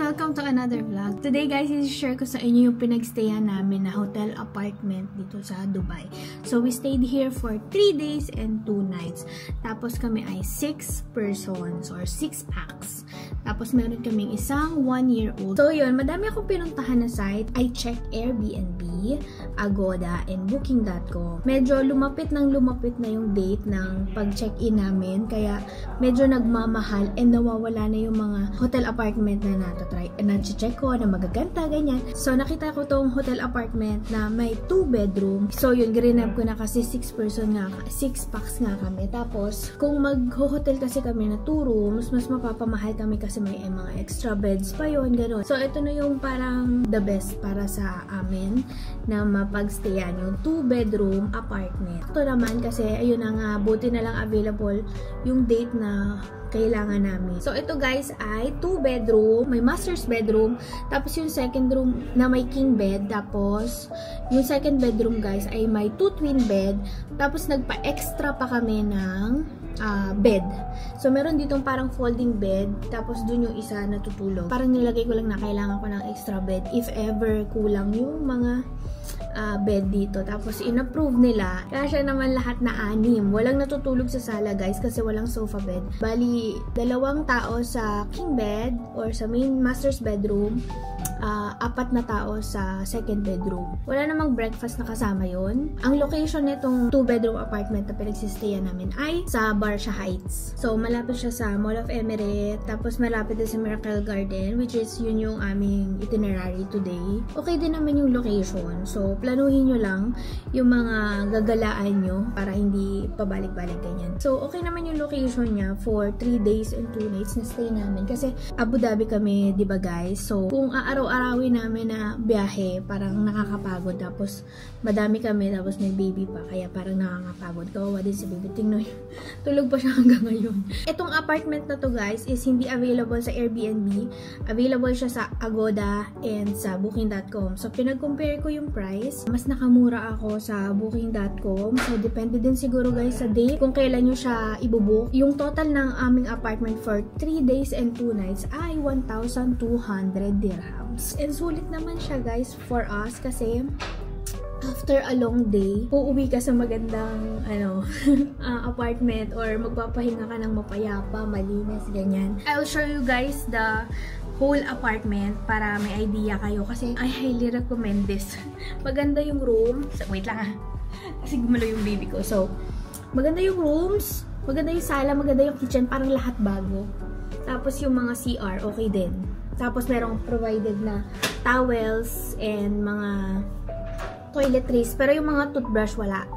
Welcome to another vlog. Today guys, i-share ko sa inyo yung pinagstayan namin na hotel apartment dito sa Dubai. So we stayed here for 3 days and 2 nights. Tapos kami ay 6 persons or 6 packs. Tapos meron kaming isang 1-year-old. So yun, madami akong pinuntahan na site. I checked Airbnb, Agoda, and Booking.com. Medyo lumapit na yung date ng pag-check-in namin. Kaya medyo nagmamahal and nawawala na yung mga hotel apartment na na-check ko na magaganda, ganyan. So nakita ko tong hotel apartment na may 2 bedroom. So yun, grinab ko na kasi 6 packs nga kami. Tapos kung mag-hotel kasi kami na 2 rooms, mas mapapamahal kami kasi may mga extra beds pa yun, gano'n. So ito na yung parang the best para sa amin na mapagstayan, yung 2 bedroom apartment. Ito naman kasi ayun na nga, buti na lang available yung date na kailangan namin. So ito guys ay 2 bedroom, may master's bedroom, tapos yung second room na may king bed, tapos yung second bedroom guys ay may 2 twin bed, tapos nagpa-extra pa kami ng bed. So meron ditong parang folding bed, tapos dun yung isa natutulog. Parang nilagay ko lang na kailangan ko ng extra bed if ever kulang yung mga bed dito. Tapos in-approve nila. Kaya naman lahat na 6. Walang natutulog sa sala guys kasi walang sofa bed. Bali, 2 tao sa king bed or sa main master's bedroom, 4 na tao sa second bedroom. Wala namang breakfast na kasama yon. Ang location nitong 2 bedroom apartment na pinagsistayan namin ay sa Barsha Heights. So malapit siya sa Mall of Emirates, tapos malapit din sa Miracle Garden, which is yun yung aming itinerary today. Okay din naman yung location. So planuhin nyo lang yung mga gagalaan nyo para hindi pabalik-balik ganyan. So okay naman yung location niya for 3 days and 2 nights na stay namin kasi Abu Dhabi kami, diba guys? So kung arawin namin na biyahe, parang nakakapagod. Tapos, madami kami, tapos may baby pa. Kaya parang nakakapagod. Kawawa din si baby. Tingnan, tulog pa siya hanggang ngayon. Itong apartment na to guys, is hindi available sa Airbnb. Available siya sa Agoda and sa Booking.com. So, pinag-compare ko yung price. Mas nakamura ako sa Booking.com. So, depende din siguro guys sa date kung kailan nyo siya ibubook. Yung total ng aming apartment for 3 days and 2 nights ay 1,200 dirhams. And sulit naman siya guys for us kasi after a long day, uuwi ka sa magandang apartment or magpapahinga ka ng mapayapa, malinis, ganyan. I'll show you guys the whole apartment para may idea kayo kasi I highly recommend this. Maganda yung room. So, wait lang kasi gumalo yung baby ko. So, maganda yung rooms, maganda yung sala, maganda yung kitchen, parang lahat bago. Tapos yung mga CR, okay din. Tapos merong provided na towels and mga toiletries. Pero yung mga toothbrush, wala.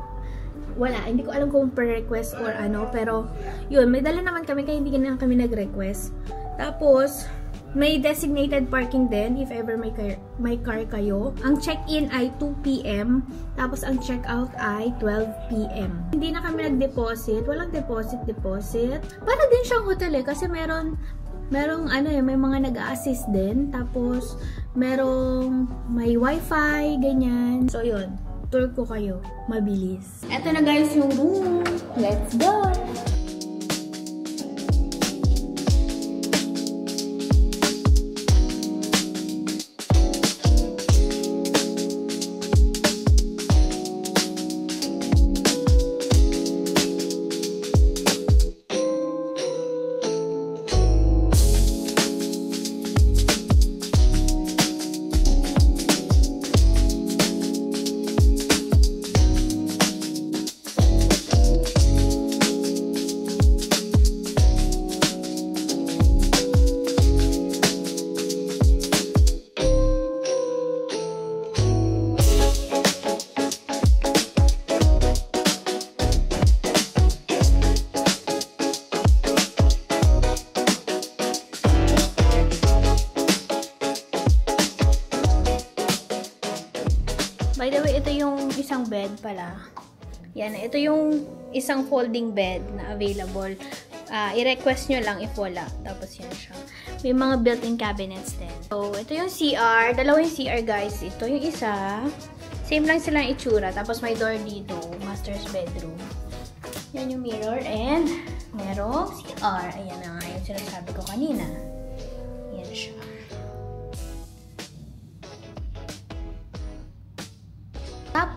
Hindi ko alam kung per request or ano. Pero yun, may dala naman kami kaya hindi na kami nag-request. Tapos, may designated parking din if ever may car kayo. Ang check-in ay 2 PM. Tapos ang check-out ay 12 PM. Hindi na kami nag-deposit. Walang deposit. Para din siyang hotel kasi merong may mga nag-a-assist din. Tapos, may wifi, ganyan. So, yun. Tour ko kayo. Mabilis. Eto na guys yung room. Let's go! By the way, ito yung isang bed pala. Yan, ito yung isang folding bed na available. I-request nyo lang if wala. Tapos yan siya. May mga built-in cabinets din. So, ito yung CR. Dalawa yung CR guys. Ito yung isa. Same lang silang itsura. Tapos may door dito. Master's bedroom. Yan yung mirror. And merong CR. Ayan na nga yung sinasabi ko kanina. Yan siya.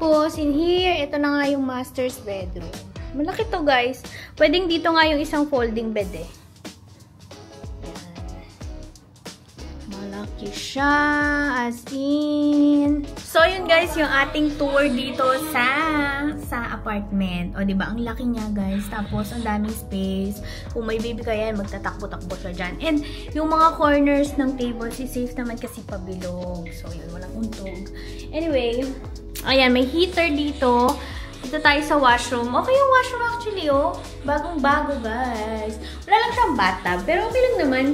Tapos, in here, ito na nga yung master's bedroom. Malaki to, guys. Pwedeng dito nga yung isang folding bed eh. Malaki siya, as in. So, yun guys, yung ating tour dito sa apartment. O, diba? Ang laki niya, guys. Tapos, ang daming space. Kung may baby ka yan, magtatakbo-takbo siya dyan. And, yung mga corners ng table, si safe naman kasi pabilog. So, yun, walang untog. Anyway, ayan, may heater dito. Dito tayo sa washroom. Okay yung washroom actually, oh. Bagong-bago, guys. Wala lang siyang bathtub, pero okay lang naman.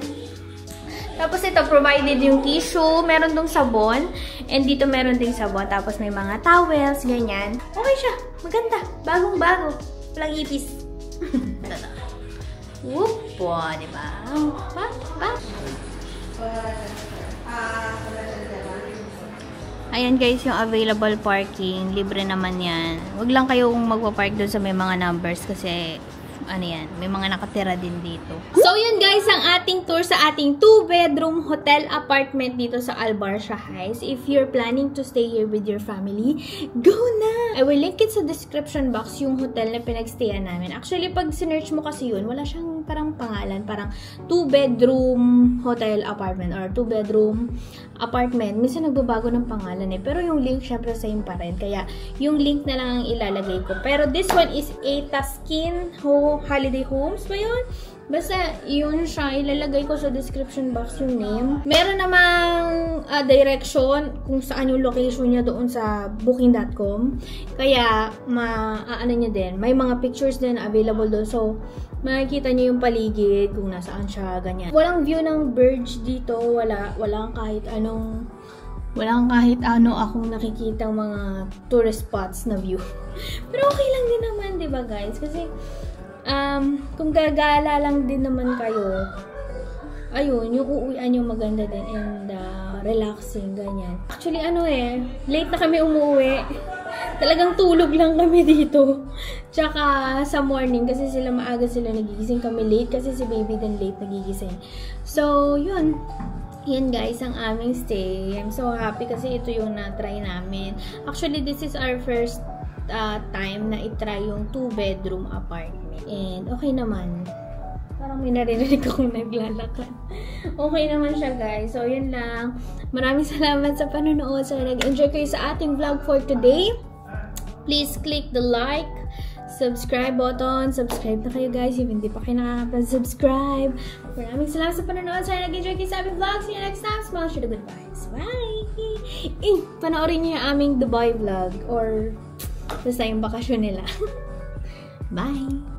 Tapos ito, provided yung tissue, meron dong sabon, and dito meron ding sabon, tapos may mga towels, ganyan. Okay siya, maganda, bagong-bago, walang ipis. Whoop po, diba? Ayan guys, yung available parking, libre naman yan. Huwag lang kayong magpa-park doon sa may mga numbers kasi ano yan, may mga nakatira din dito. So, yun guys, ang ating tour sa ating 2-bedroom hotel apartment dito sa Albarcia Heights. If you're planning to stay here with your family, go na! I will link it sa description box yung hotel na pinagstayan namin. Actually, pag sinearch mo kasi yun, wala siyang parang pangalan, parang 2-bedroom hotel apartment or 2-bedroom apartment. Minsan nagbabago ng pangalan eh. Pero yung link, syempre same pa rin. Kaya, yung link na lang ang ilalagay ko. Pero this one is Etaskin Holiday Homes ba yun? Basta, yun siya. Ilalagay ko sa description box yung name. Meron namang direction kung saan yung location niya doon sa booking.com. Kaya, ano niya din. May mga pictures din available doon. So, makikita niyo yung paligid kung nasaan siya, ganyan. Walang view ng birds dito. Walang kahit ano akong nakikita mga tourist spots na view. Pero okay lang din naman, diba guys? Kasi, kung gagala lang din naman kayo, ayun, yung uuwian yung maganda din and relaxing, ganyan. Actually, late na kami umuwi. Talagang tulog lang kami dito. Tsaka sa morning, kasi maaga sila nagigising, kami late kasi si baby din late nagigising. So, yun. Yan guys, ang aming stay. I'm so happy kasi ito yung na-try namin. Actually, this is our first time na itry yung 2-bedroom apartment. And okay naman. Parang may narinig akong naglalakad. Okay naman siya guys. So, yun lang. Maraming salamat sa panonood. So, nag-enjoy kayo sa ating vlog for today. Please click the like, subscribe button. Subscribe na kayo guys if hindi pa kayo nakaka-subscribe. Maraming salamat sa panonood. Sana nag-enjoy kayo sa aming vlog. See you next time. Smile, share the good vibes. Bye! Panoorin niyo yung aming Dubai vlog or basta yung bakasyon nila. Bye!